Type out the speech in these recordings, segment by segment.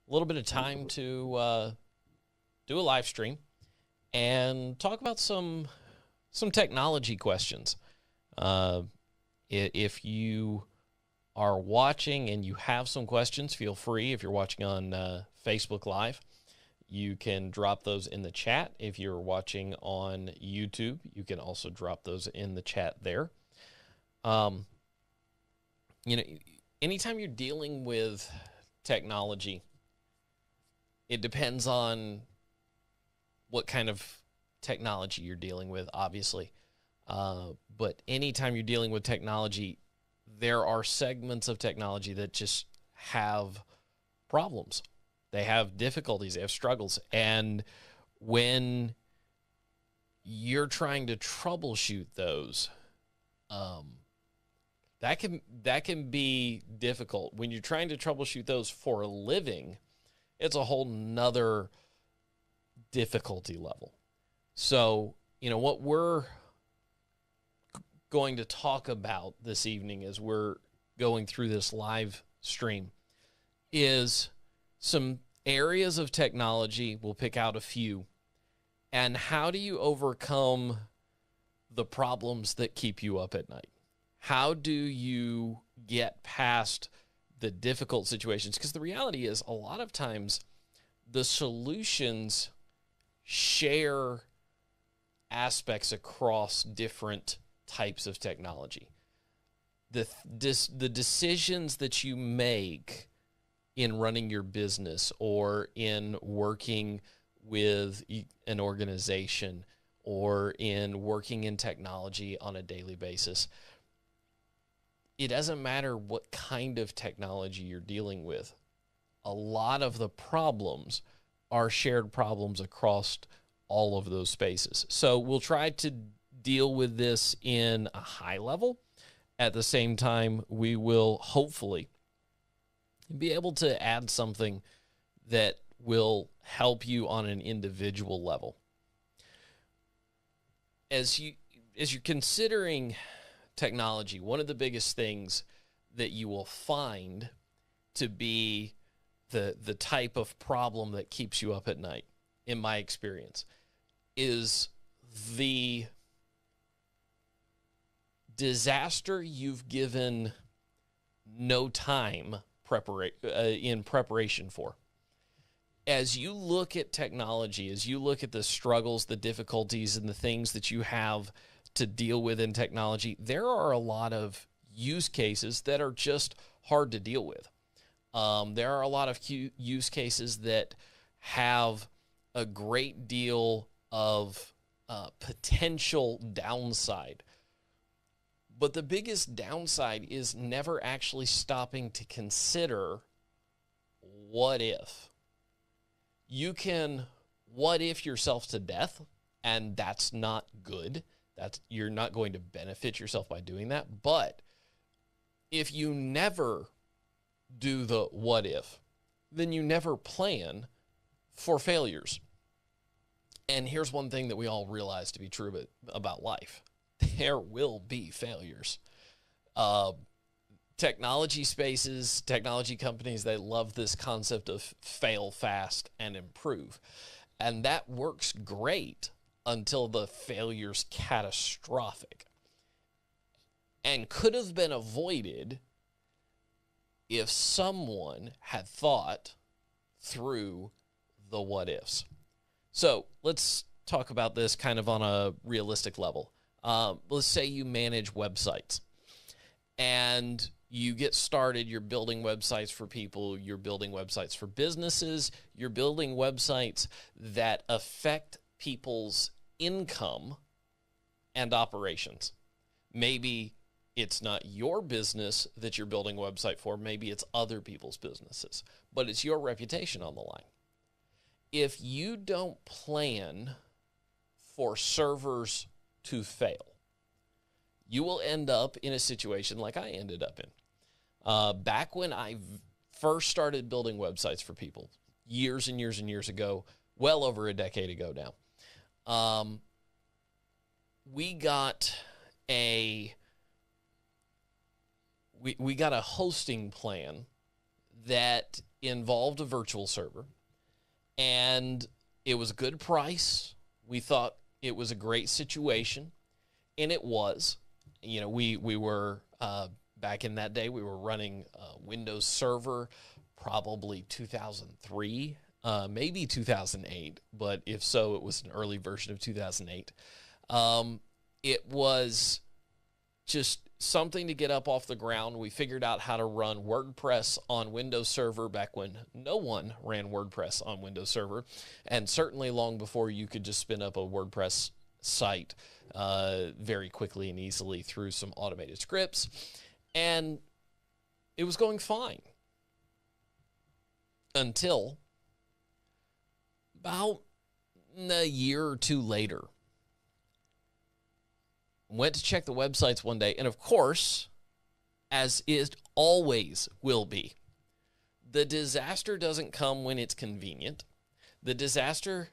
a little bit of time to do a live stream and talk about some technology questions. If you are watching and you have some questions, feel free. If you're watching on Facebook Live, you can drop those in the chat. If you're watching on YouTube, you can also drop those in the chat there. Anytime you're dealing with technology, it depends on what kind of technology you're dealing with, obviously. But anytime you're dealing with technology, there are segments of technology that just have problems. They have difficulties, they have struggles. And when you're trying to troubleshoot those, that can be difficult. When you're trying to troubleshoot those for a living, it's a whole nother difficulty level. So, what we're going to talk about this evening as we're going through this live stream is some areas of technology. We'll pick out a few. And how do you overcome the problems that keep you up at night? How do you get past the difficult situations? Because the reality is, a lot of times the solutions share aspects across different types of technology. The decisions that you make in running your business or in working with an organization or in working in technology on a daily basis, it doesn't matter what kind of technology you're dealing with. A lot of the problems are shared problems across all of those spaces. So we'll try to deal with this in a high level. At the same time, we will hopefully be able to add something that will help you on an individual level. As you're considering technology, one of the biggest things that you will find to be the type of problem that keeps you up at night, in my experience, is the disaster you've given no time in preparation for. As you look at technology, as you look at the struggles, the difficulties, and the things that you have to deal with in technology, there are a lot of use cases that are just hard to deal with. There are a lot of use cases that have a great deal of potential downside. But the biggest downside is never actually stopping to consider what if. You can what if yourself to death, and that's not good. You're not going to benefit yourself by doing that. But if you never do the what if, then you never plan for failures. And here's one thing that we all realize to be true about life. There will be failures. Technology spaces, technology companies, they love this concept of fail fast and improve. And that works great until the failure's catastrophic and could have been avoided if someone had thought through the what ifs. So let's talk about this kind of on a realistic level. Let's say you manage websites and you get started, you're building websites for people, you're building websites for businesses, you're building websites that affect people's income and operations. Maybe it's not your business that you're building a website for, maybe it's other people's businesses, but it's your reputation on the line. If you don't plan for servers to fail, you will end up in a situation like I ended up in. Back when I first started building websites for people, years and years and years ago, well over a decade ago now, we got a hosting plan that involved a virtual server, and it was a good price. We thought it was a great situation, and it was. You know, we were, back in that day, we were running Windows Server, probably 2003, maybe 2008, but if so, it was an early version of 2008. It was just something to get up off the ground. We figured out how to run WordPress on Windows Server back when no one ran WordPress on Windows Server, and certainly long before you could just spin up a WordPress site very quickly and easily through some automated scripts, and it was going fine until about a year or two later. Went to check the websites one day, and of course, as it always will be, the disaster doesn't come when it's convenient. The disaster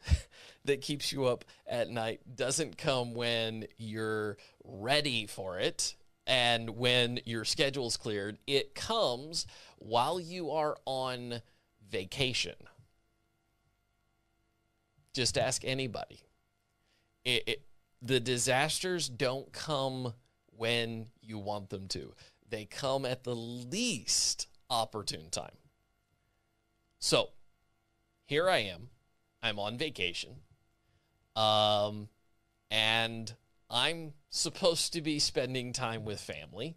that keeps you up at night doesn't come when you're ready for it and when your schedule's cleared. It comes while you are on vacation. Just ask anybody. The disasters don't come when you want them to. They come at the least opportune time. So, here I am. I'm on vacation. And I'm supposed to be spending time with family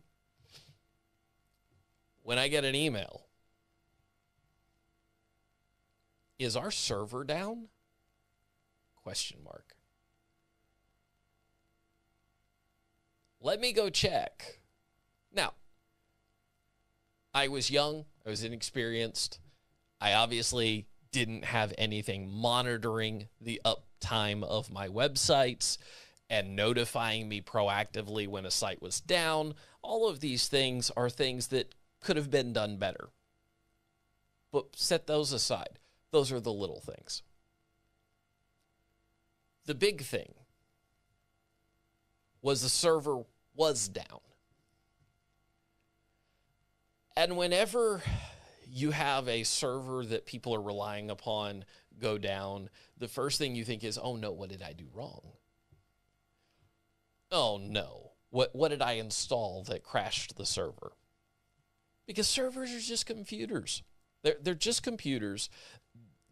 when I get an email. Is our server down? Question mark. Let me go check. Now, I was young. I was inexperienced. I obviously didn't have anything monitoring the uptime of my websites and notifying me proactively when a site was down. All of these things are things that could have been done better. But set those aside. Those are the little things. The big thing was the server was down. And whenever you have a server that people are relying upon go down, the first thing you think is, oh no, what did I do wrong? Oh no, what did I install that crashed the server? Because servers are just computers. They're just computers.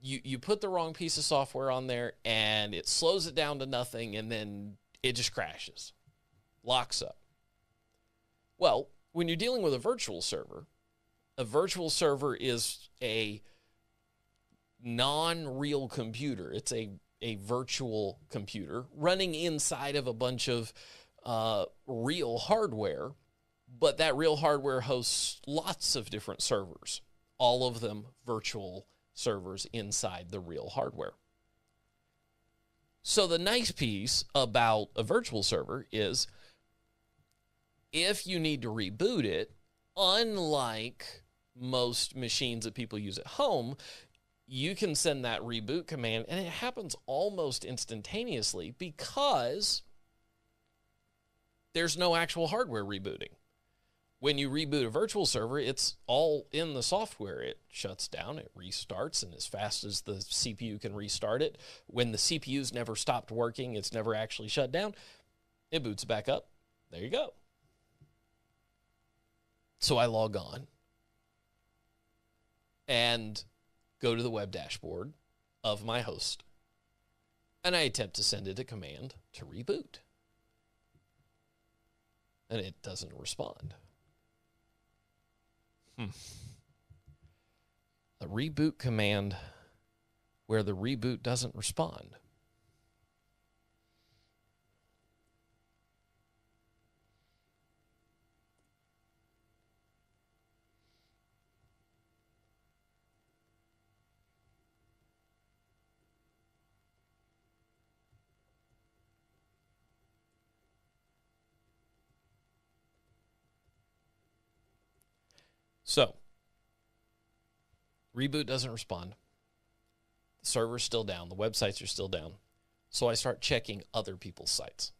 You put the wrong piece of software on there and it slows it down to nothing, and then it just crashes, locks up. Well, when you're dealing with a virtual server is a non-real computer. It's a virtual computer running inside of a bunch of real hardware, but that real hardware hosts lots of different servers, all of them virtual servers inside the real hardware. So the nice piece about a virtual server is if you need to reboot it, unlike most machines that people use at home, you can send that reboot command and it happens almost instantaneously because there's no actual hardware rebooting. When you reboot a virtual server, it's all in the software. It shuts down, it restarts, and as fast as the CPU can restart it, when the CPU's never stopped working, it's never actually shut down, it boots back up. There you go. So I log on and go to the web dashboard of my host, and I attempt to send it a command to reboot. And it doesn't respond. A reboot command where the reboot doesn't respond. So, reboot doesn't respond. The server's still down. The websites are still down. So I start checking other people's sites.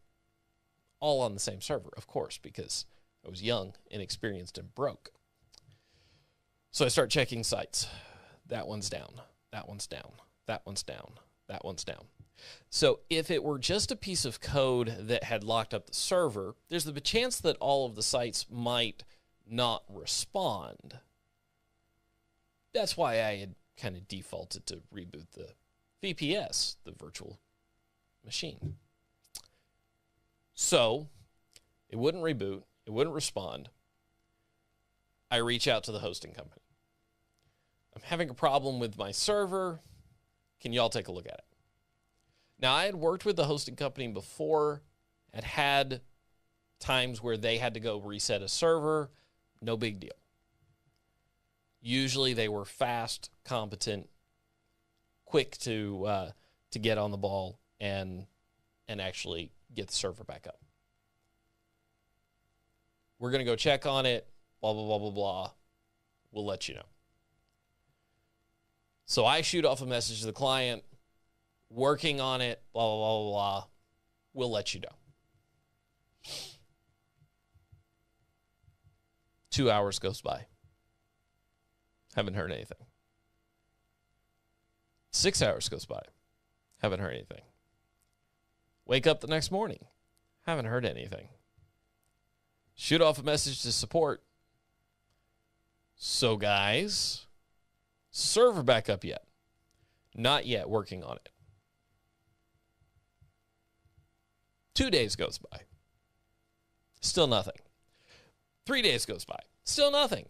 All on the same server, of course, because I was young, inexperienced, and broke. So I start checking sites. that one's down, that one's down, that one's down, that one's down. So if it were just a piece of code that had locked up the server, there's the chance that all of the sites might not respond. That's why I had kind of defaulted to reboot the VPS, the virtual machine. So it wouldn't reboot, it wouldn't respond. I reach out to the hosting company. I'm having a problem with my server. Can y'all take a look at it? Now, I had worked with the hosting company before, had times where they had to go reset a server. No big deal. Usually they were fast, competent, quick to get on the ball and actually get the server back up. We're going to go check on it, blah, blah, blah, blah, blah. We'll let you know. So I shoot off a message to the client, working on it, blah, blah, blah, blah, blah. We'll let you know. 2 hours goes by. Haven't heard anything. 6 hours goes by. Haven't heard anything. Wake up the next morning. Haven't heard anything. Shoot off a message to support. So guys, server back up yet? Not yet, working on it. 2 days goes by. Still nothing. 3 days goes by. Still nothing.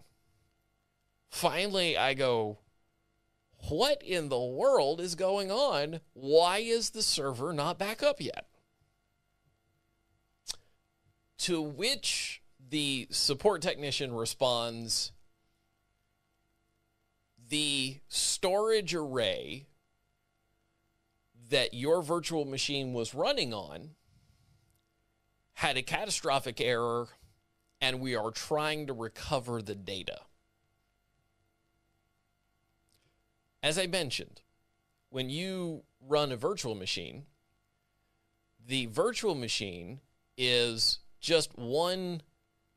Finally, I go, what in the world is going on? Why is the server not back up yet? To which the support technician responds, the storage array that your virtual machine was running on had a catastrophic error, and we are trying to recover the data. As I mentioned, when you run a virtual machine, the virtual machine is just one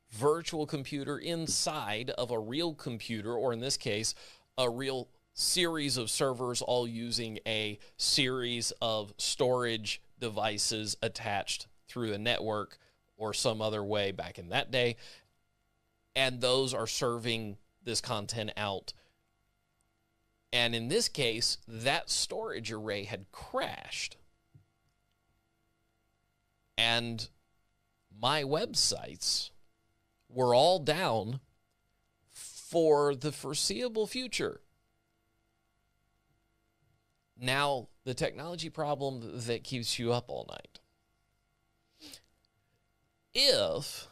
virtual computer inside of a real computer, or in this case, a real series of servers all using a series of storage devices attached through a network or some other way back in that day. And those are serving this content out. And in this case, that storage array had crashed. And my websites were all down for the foreseeable future. Now, the technology problem that keeps you up all night. If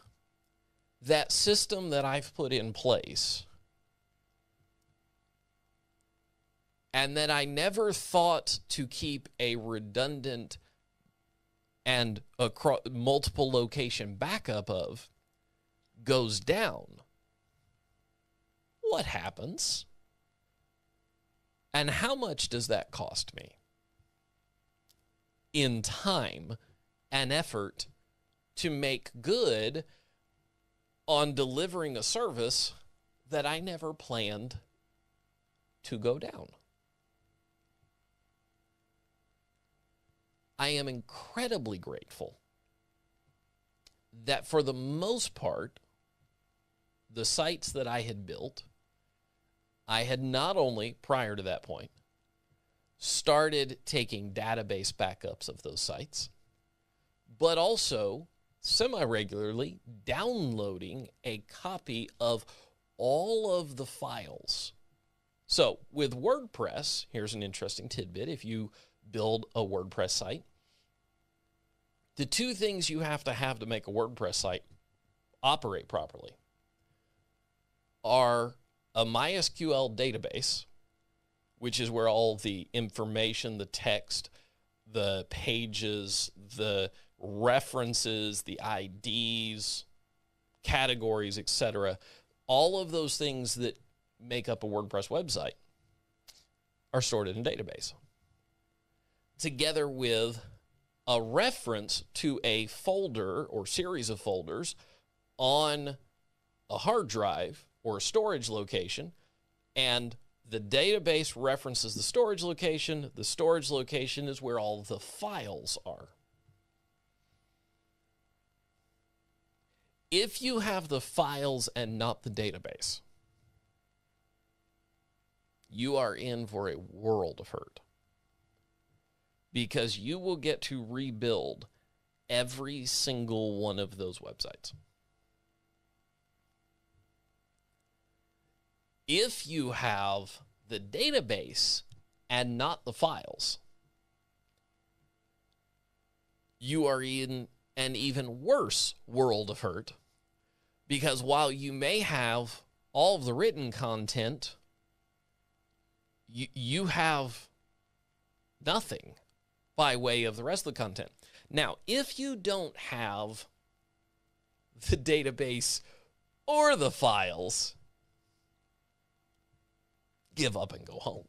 that system that I've put in place and that I never thought to keep a redundant and multiple location backup of goes down, what happens? And how much does that cost me in time and effort to make good on delivering a service that I never planned to go down? I am incredibly grateful that for the most part, the sites that I had built, I had not only, prior to that point, started taking database backups of those sites, but also semi-regularly downloading a copy of all of the files. So with WordPress, here's an interesting tidbit. If you build a WordPress site, the two things you have to make a WordPress site operate properly are a MySQL database, which is where all the information, the text, the pages, the references, the IDs, categories, etc., all of those things that make up a WordPress website are stored in a database, together with a reference to a folder or series of folders on a hard drive or a storage location, and The database references the storage location. The storage location is where all the files are. If you have the files and not the database, you are in for a world of hurt, because you will get to rebuild every single one of those websites. If you have the database and not the files, you are in an even worse world of hurt, because while you may have all of the written content, you have nothing by way of the rest of the content. Now, if you don't have the database or the files, give up and go home,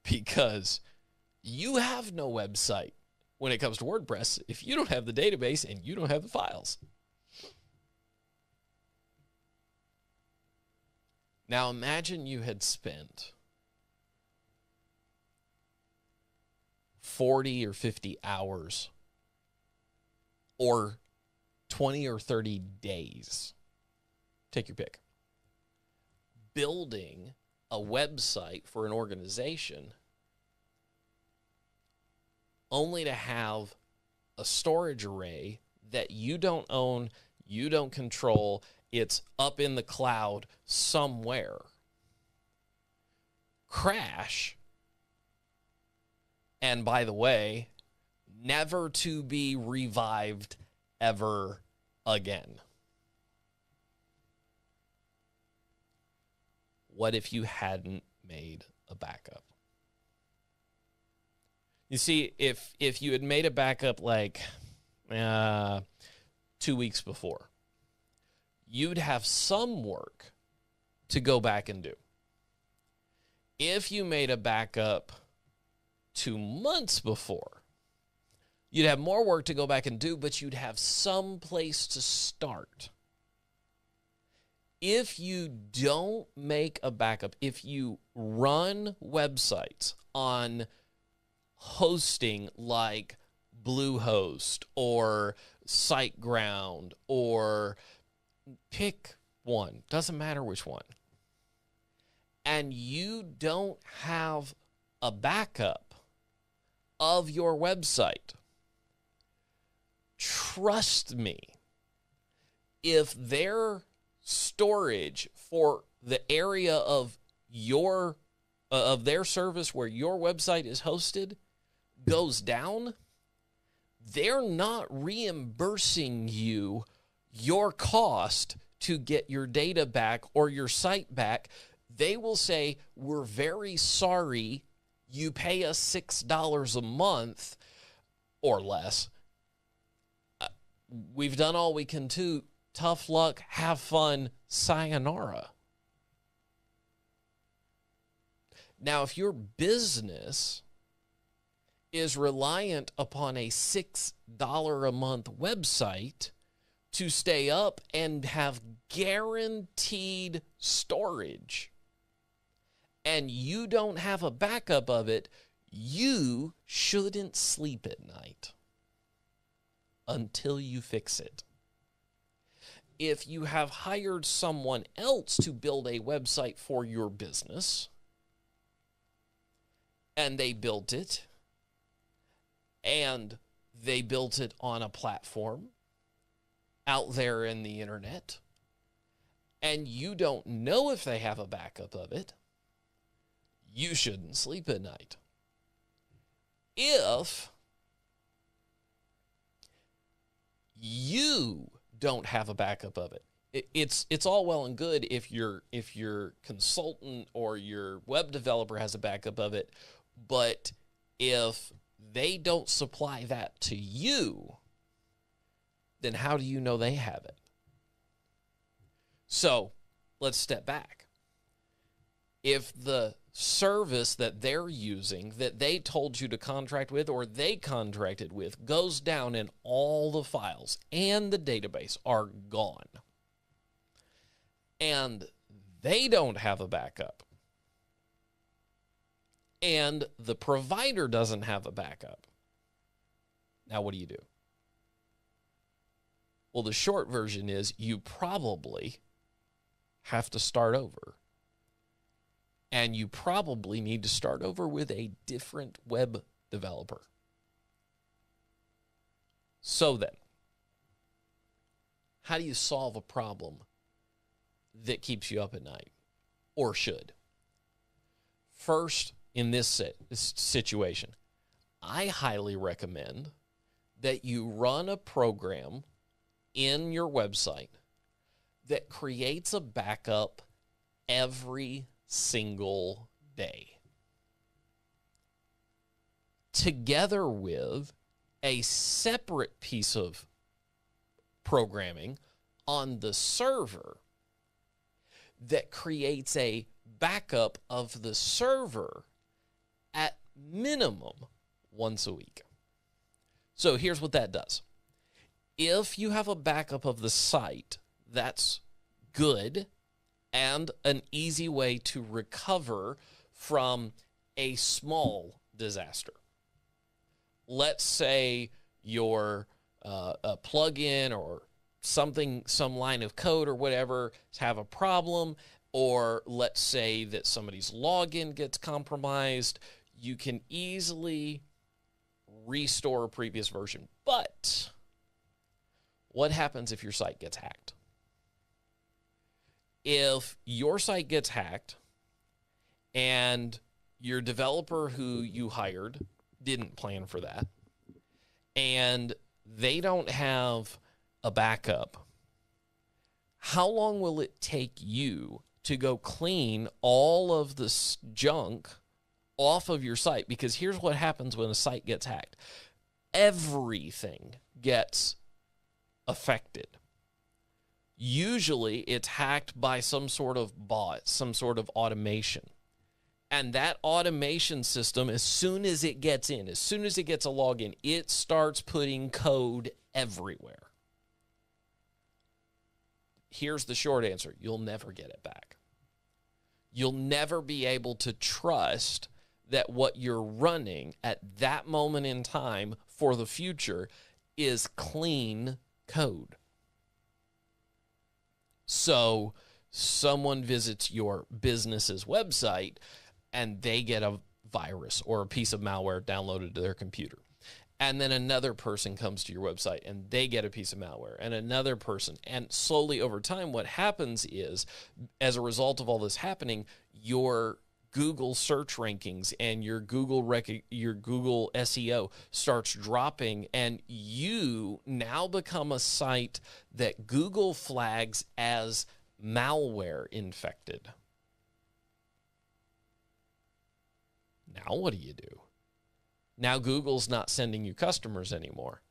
because you have no website when it comes to WordPress if you don't have the database and you don't have the files. Now imagine you had spent 40 or 50 hours or 20 or 30 days, take your pick, building a website for an organization, only to have a storage array that you don't own, you don't control, it's up in the cloud somewhere, crash, and by the way, never to be revived ever again. What if you hadn't made a backup? You see, if you had made a backup like 2 weeks before, you'd have some work to go back and do. If you made a backup 2 months before, you'd have more work to go back and do, but you'd have some place to start. If you don't make a backup, if you run websites on hosting like Bluehost or SiteGround, or pick one, doesn't matter which one, and you don't have a backup of your website, trust me, if their storage for the area of your of their service where your website is hosted goes down, they're not reimbursing you your cost to get your data back or your site back. They will say, we're very sorry, you pay us $6 a month or less. We've done all we can do. Tough luck, have fun, sayonara. Now, if your business is reliant upon a $6 a month website to stay up and have guaranteed storage, and you don't have a backup of it, you shouldn't sleep at night until you fix it. If you have hired someone else to build a website for your business, and they built it, and they built it on a platform out there in the internet, and you don't know if they have a backup of it, you shouldn't sleep at night. If you don't have a backup of it, it's all well and good if your consultant or your web developer has a backup of it, but if they don't supply that to you, then how do you know they have it? So let's step back. If the service that they're using, that they told you to contract with or they contracted with, goes down and all the files and the database are gone, and they don't have a backup, and the provider doesn't have a backup. Now, what do you do? Well, the short version is you probably have to start over. And you probably need to start over with a different web developer. So then, how do you solve a problem that keeps you up at night, or should? First, in this situation, I highly recommend that you run a program in your website that creates a backup every single day, together with a separate piece of programming on the server that creates a backup of the server at minimum once a week. So here's what that does. If you have a backup of the site, that's good and an easy way to recover from a small disaster. Let's say your a plugin or something, some line of code or whatever, have a problem, or let's say that somebody's login gets compromised. You can easily restore a previous version. But what happens if your site gets hacked? If your site gets hacked and your developer who you hired didn't plan for that, and they don't have a backup, how long will it take you to go clean all of this junk off of your site? Because here's what happens when a site gets hacked. Everything gets affected. Usually it's hacked by some sort of bot, some sort of automation. And that automation system, as soon as it gets in, as soon as it gets a login, it starts putting code everywhere. Here's the short answer. You'll never get it back. You'll never be able to trust that what you're running at that moment in time for the future is clean code. So someone visits your business's website and they get a virus or a piece of malware downloaded to their computer. And then another person comes to your website and they get a piece of malware, and another person. And slowly over time, what happens is, as a result of all this happening, your Google search rankings and your Google SEO starts dropping, and you now become a site that Google flags as malware infected. Now what do? Now Google's not sending you customers anymore.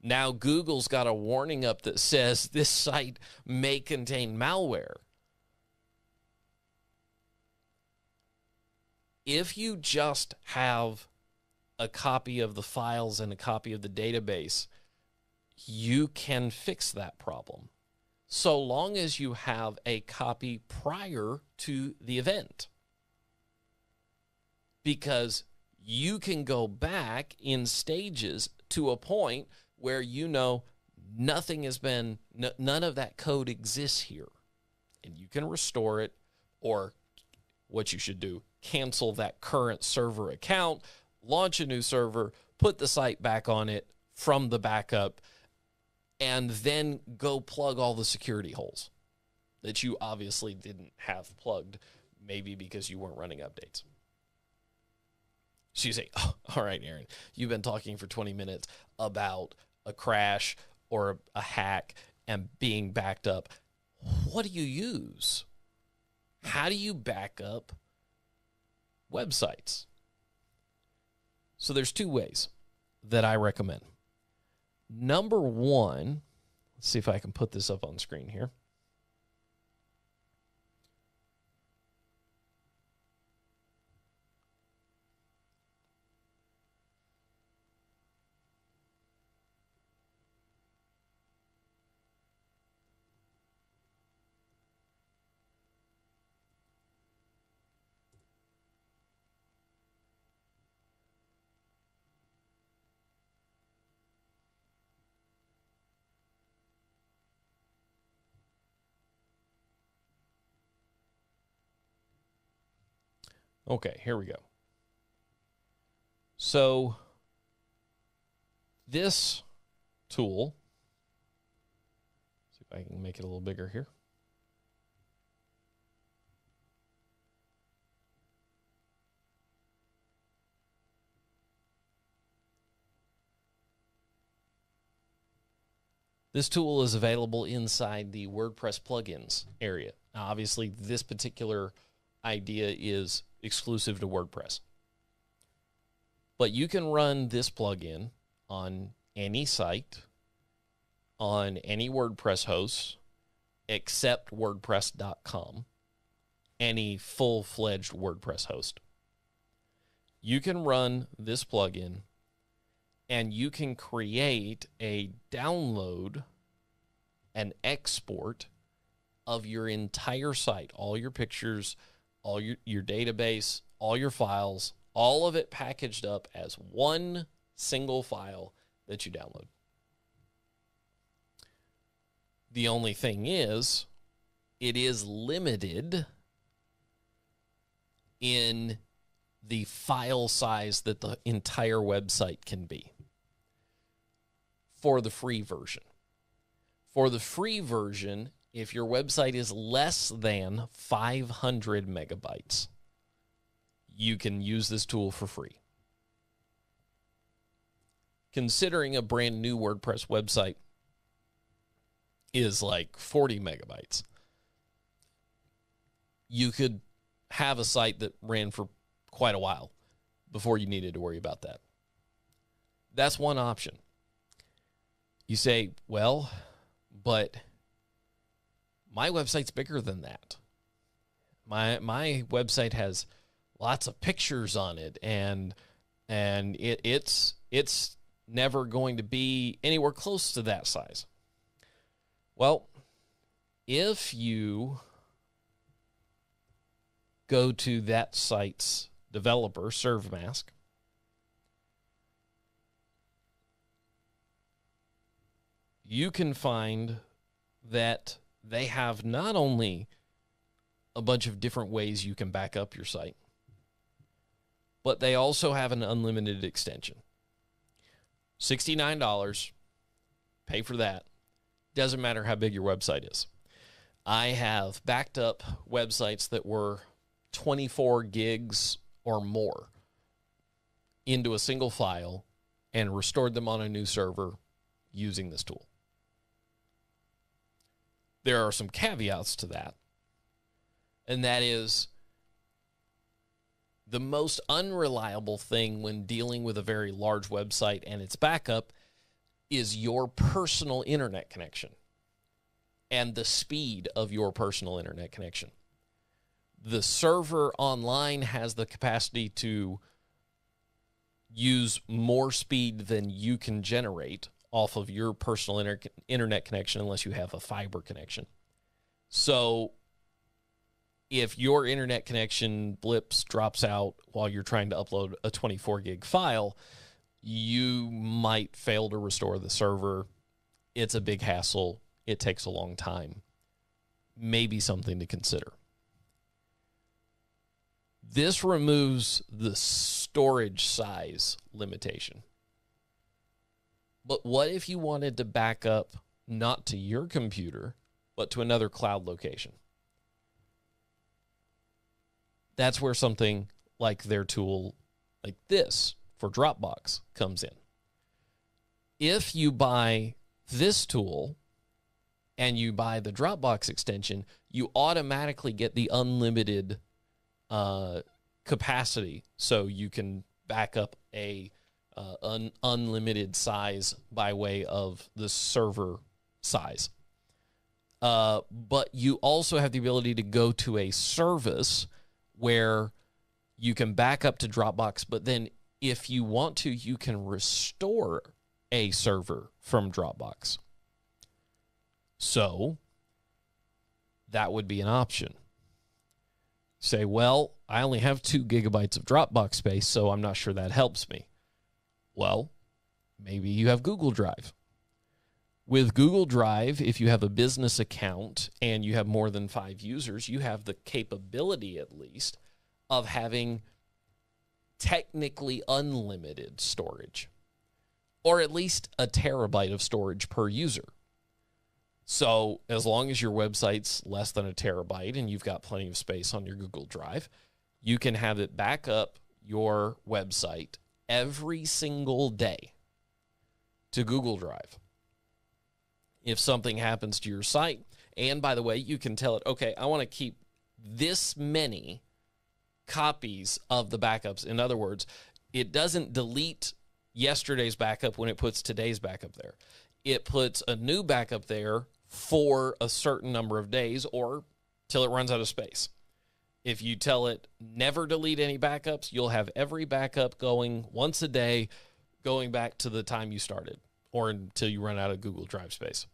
Now Google's got a warning up that says this site may contain malware. If you just have a copy of the files and a copy of the database, you can fix that problem, so long as you have a copy prior to the event. Because you can go back in stages to a point where you know nothing has been, none of that code exists here. And you can restore it, or what you should do, cancel that current server account, launch a new server, put the site back on it from the backup, and then go plug all the security holes that you obviously didn't have plugged, maybe because you weren't running updates. So you say, oh, all right, Aaron, you've been talking for 20 minutes about a crash or a hack and being backed up. What do you use? How do you back up websites? So there's two ways that I recommend. Number one, let's see if I can put this up on screen here. Okay, here we go. So this tool, see if I can make it a little bigger here. This tool is available inside the WordPress plugins area. Now, obviously, this particular idea is exclusive to WordPress. But you can run this plugin on any site, on any WordPress host, except WordPress.com, any full-fledged WordPress host. You can run this plugin, and you can create a download and export of your entire site, all your pictures, all your database, all your files, all of it packaged up as one single file that you download. The only thing is, it is limited in the file size that the entire website can be for the free version. For the free version, if your website is less than 500 megabytes, you can use this tool for free. Considering a brand new WordPress website is like 40 megabytes, you could have a site that ran for quite a while before you needed to worry about that. That's one option. You say, well, but my website's bigger than that. My website has lots of pictures on it, and it's never going to be anywhere close to that size. Well, if you go to that site's developer, ServeMask, you can find that they have not only a bunch of different ways you can back up your site, but they also have an unlimited extension. $69, pay for that. Doesn't matter how big your website is. I have backed up websites that were 24 gigs or more into a single file and restored them on a new server using this tool. There are some caveats to that, and that is the most unreliable thing when dealing with a very large website and its backup is your personal internet connection and the speed of your personal internet connection. The server online has the capacity to use more speed than you can generate off of your personal internet connection unless you have a fiber connection. So if your internet connection drops out while you're trying to upload a 24 gig file, you might fail to restore the server. It's a big hassle. It takes a long time. Maybe something to consider. This removes the storage size limitation. But what if you wanted to back up not to your computer, but to another cloud location? That's where something like their tool like this for Dropbox comes in. If you buy this tool and you buy the Dropbox extension, you automatically get the unlimited capacity, so you can back up a unlimited size by way of the server size. But you also have the ability to go to a service where you can back up to Dropbox, but then if you want to, you can restore a server from Dropbox. So that would be an option. Say, well, I only have 2 gigabytes of Dropbox space, so I'm not sure that helps me. Well, maybe you have Google Drive. With Google Drive, if you have a business account and you have more than 5 users, you have the capability, at least, of having technically unlimited storage, or at least a terabyte of storage per user. So as long as your website's less than a terabyte and you've got plenty of space on your Google Drive, you can have it back up your website every single day to Google Drive. If something happens to your site, and by the way, you can tell it, okay, I want to keep this many copies of the backups. In other words, it doesn't delete yesterday's backup when it puts today's backup there. It puts a new backup there for a certain number of days or till it runs out of space. If you tell it never delete any backups, you'll have every backup going once a day, going back to the time you started or until you run out of Google Drive space.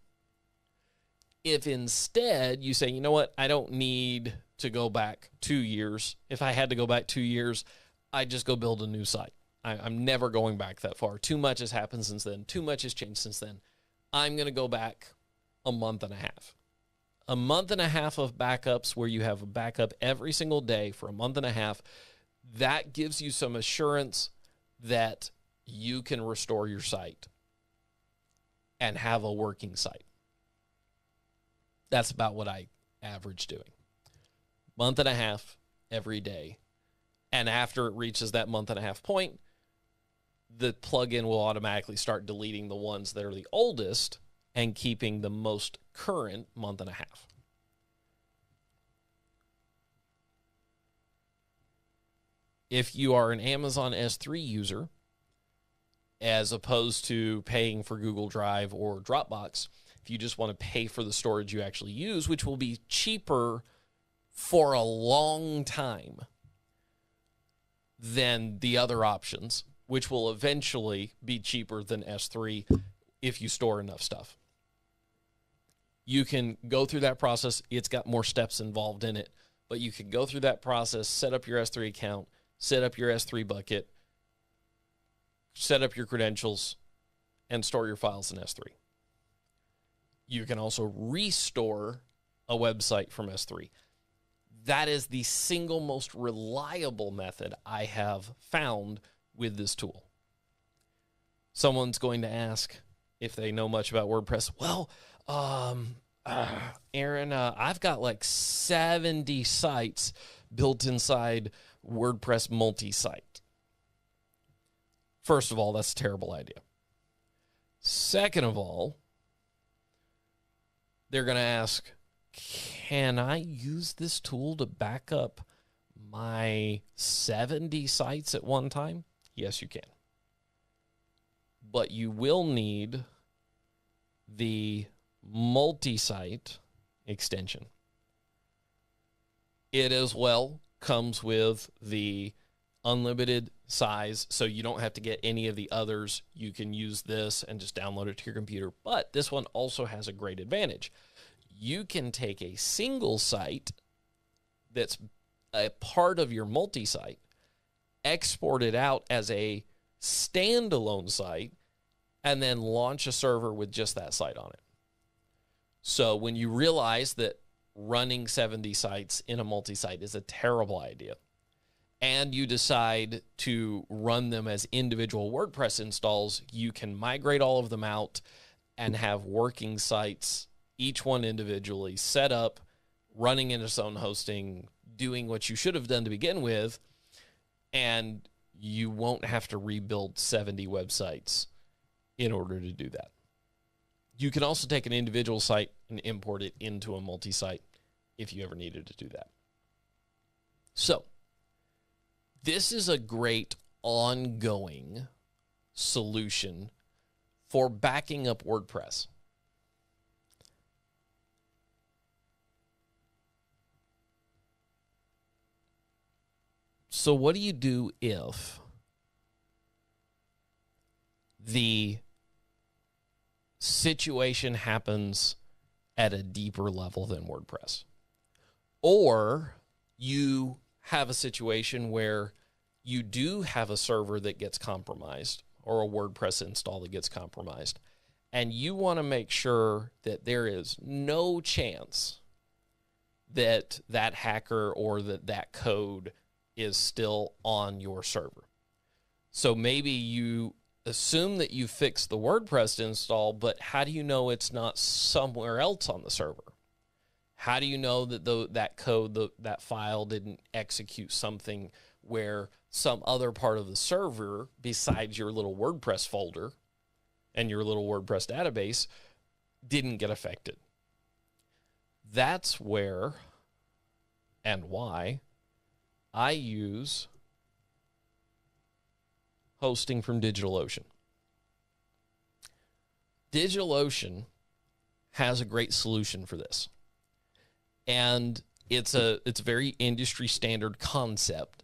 If instead you say, you know what, I don't need to go back 2 years. If I had to go back 2 years, I'd just go build a new site. I'm never going back that far. Too much has happened since then. Too much has changed since then. I'm going to go back a month and a half. A month and a half of backups where you have a backup every single day for a month and a half, that gives you some assurance that you can restore your site and have a working site. That's about what I average doing. Month and a half every day. And after it reaches that month and a half point, the plugin will automatically start deleting the ones that are the oldest and keeping the most current month and a half. If you are an Amazon S3 user, as opposed to paying for Google Drive or Dropbox, if you just want to pay for the storage you actually use, which will be cheaper for a long time than the other options, which will eventually be cheaper than S3 if you store enough stuff. You can go through that process. It's got more steps involved in it, but you can go through that process, set up your S3 account, set up your S3 bucket, set up your credentials, and store your files in S3. You can also restore a website from S3. That is the single most reliable method I have found with this tool. Someone's going to ask if they know much about WordPress. Well, Aaron, I've got like 70 sites built inside WordPress multi-site. First of all, that's a terrible idea. Second of all, they're going to ask, can I use this tool to back up my 70 sites at one time? Yes, you can. But you will need the multi-site extension. It as well comes with the unlimited size, so you don't have to get any of the others. You can use this and just download it to your computer. But this one also has a great advantage. You can take a single site that's a part of your multi-site, export it out as a standalone site, and then launch a server with just that site on it. So when you realize that running 70 sites in a multi-site is a terrible idea, and you decide to run them as individual WordPress installs, you can migrate all of them out and have working sites, each one individually set up, running in its own hosting, doing what you should have done to begin with, and you won't have to rebuild 70 websites in order to do that. You can also take an individual site and import it into a multi-site if you ever needed to do that. So, this is a great ongoing solution for backing up WordPress. So what do you do if the situation happens at a deeper level than WordPress? Or you have a situation where you do have a server that gets compromised or a WordPress install that gets compromised, and you want to make sure that there is no chance that that hacker or that code is still on your server. So maybe you assume that you fixed the WordPress install, but how do you know it's not somewhere else on the server? How do you know that that code, that file didn't execute something where some other part of the server besides your little WordPress folder and your little WordPress database didn't get affected? That's where and why I use hosting from DigitalOcean. DigitalOcean has a great solution for this. And it's a very industry standard concept.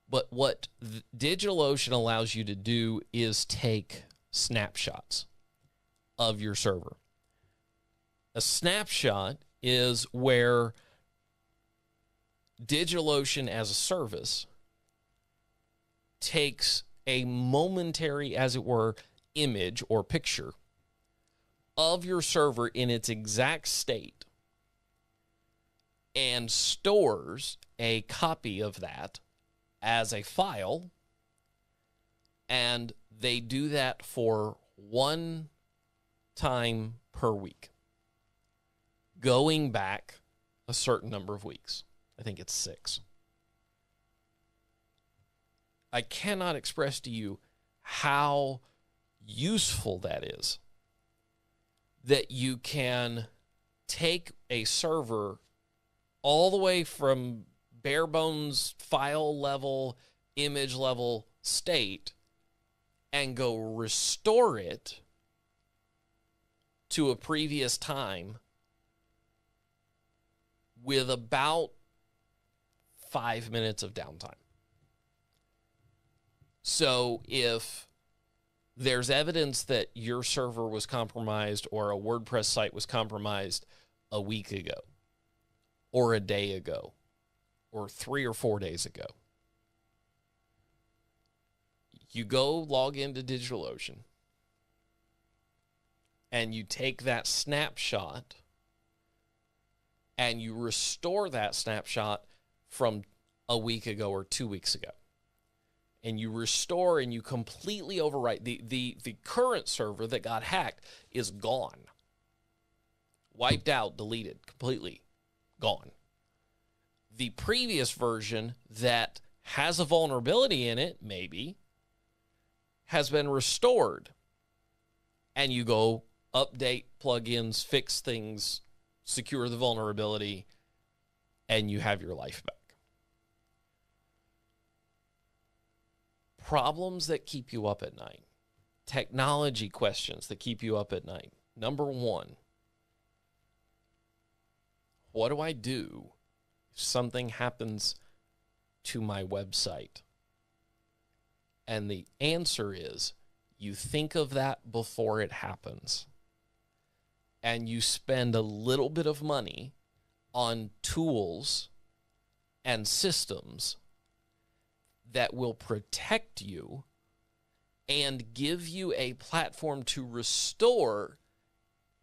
But what DigitalOcean allows you to do is take snapshots of your server. A snapshot is where DigitalOcean as a service takes a momentary, as it were, image or picture of your server in its exact state and stores a copy of that as a file, and they do that for one time per week, going back a certain number of weeks. I think it's 6. I cannot express to you how useful that is, that you can take a server all the way from bare bones file level, image level state and go restore it to a previous time with about 5 minutes of downtime. So if there's evidence that your server was compromised or a WordPress site was compromised a week ago or a day ago or 3 or 4 days ago, you go log into DigitalOcean and you take that snapshot and you restore that snapshot from a week ago or 2 weeks ago. And you restore and you completely overwrite. The current server that got hacked is gone. Wiped out, deleted, completely gone. The previous version that has a vulnerability in it, maybe, has been restored. And you go update plugins, fix things, secure the vulnerability, and you have your life back. Problems that keep you up at night. Technology questions that keep you up at night. Number 1, what do I do if something happens to my website? And the answer is, you think of that before it happens. And you spend a little bit of money on tools and systems that will protect you and give you a platform to restore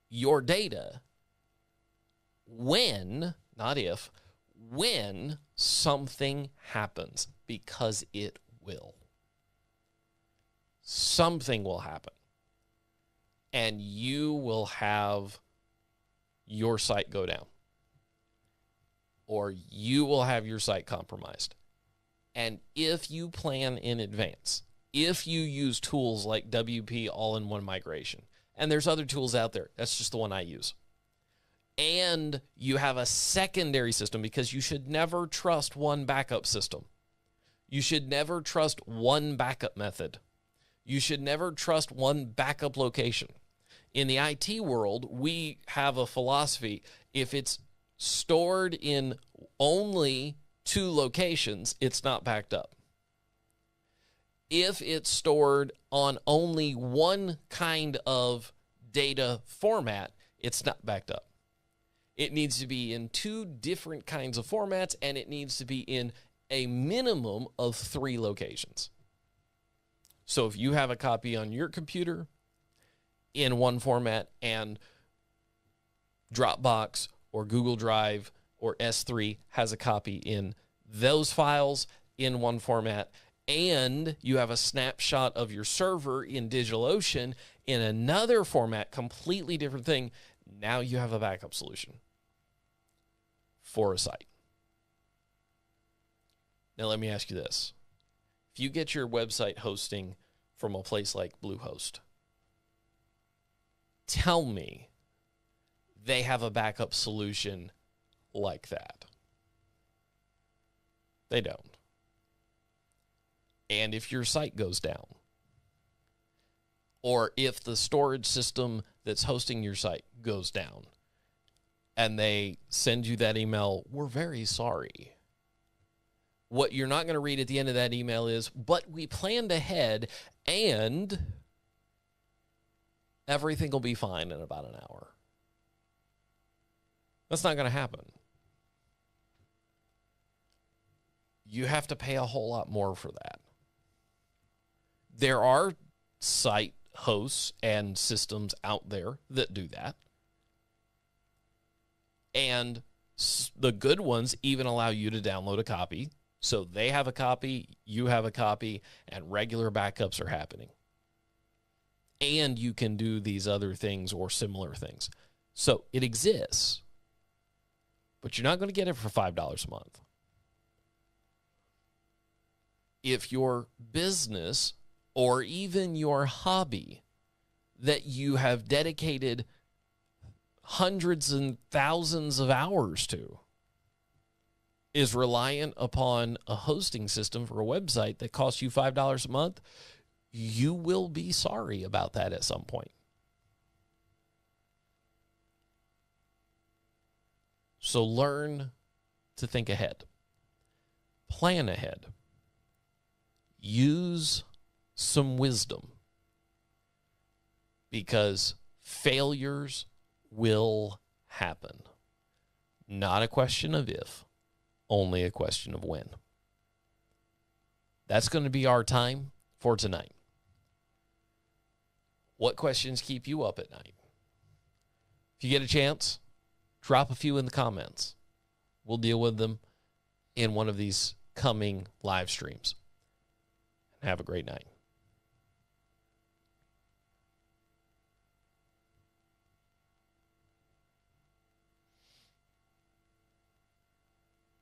your data when, not if, when something happens, because it will. Something will happen. And you will have your site go down. Or you will have your site compromised. And if you plan in advance, if you use tools like WP All-in-One Migration, and there's other tools out there, that's just the one I use, and you have a secondary system, because you should never trust one backup system. You should never trust one backup method. You should never trust one backup location. In the IT world, we have a philosophy: if it's stored in only 2 locations, it's not backed up. If it's stored on only one kind of data format, it's not backed up. It needs to be in 2 different kinds of formats, and it needs to be in a minimum of 3 locations. So if you have a copy on your computer in one format and Dropbox or Google Drive or S3 has a copy in those files, in one format, and you have a snapshot of your server in DigitalOcean in another format, completely different thing, now you have a backup solution for a site. Now, let me ask you this. If you get your website hosting from a place like Bluehost, tell me they have a backup solution like that. They don't. And if your site goes down, or if the storage system that's hosting your site goes down, and they send you that email, we're very sorry. What you're not going to read at the end of that email is, but we planned ahead and everything will be fine in about an hour. That's not going to happen. You have to pay a whole lot more for that. There are site hosts and systems out there that do that. And the good ones even allow you to download a copy. So they have a copy, you have a copy, and regular backups are happening. And you can do these other things or similar things. So it exists, but you're not going to get it for $5 a month. If your business or even your hobby that you have dedicated hundreds and thousands of hours to is reliant upon a hosting system for a website that costs you $5 a month, you will be sorry about that at some point. So learn to think ahead. Plan ahead. Use some wisdom, because failures will happen. Not a question of if, only a question of when. That's going to be our time for tonight. What questions keep you up at night? If you get a chance, drop a few in the comments. We'll deal with them in one of these coming live streams. Have a great night.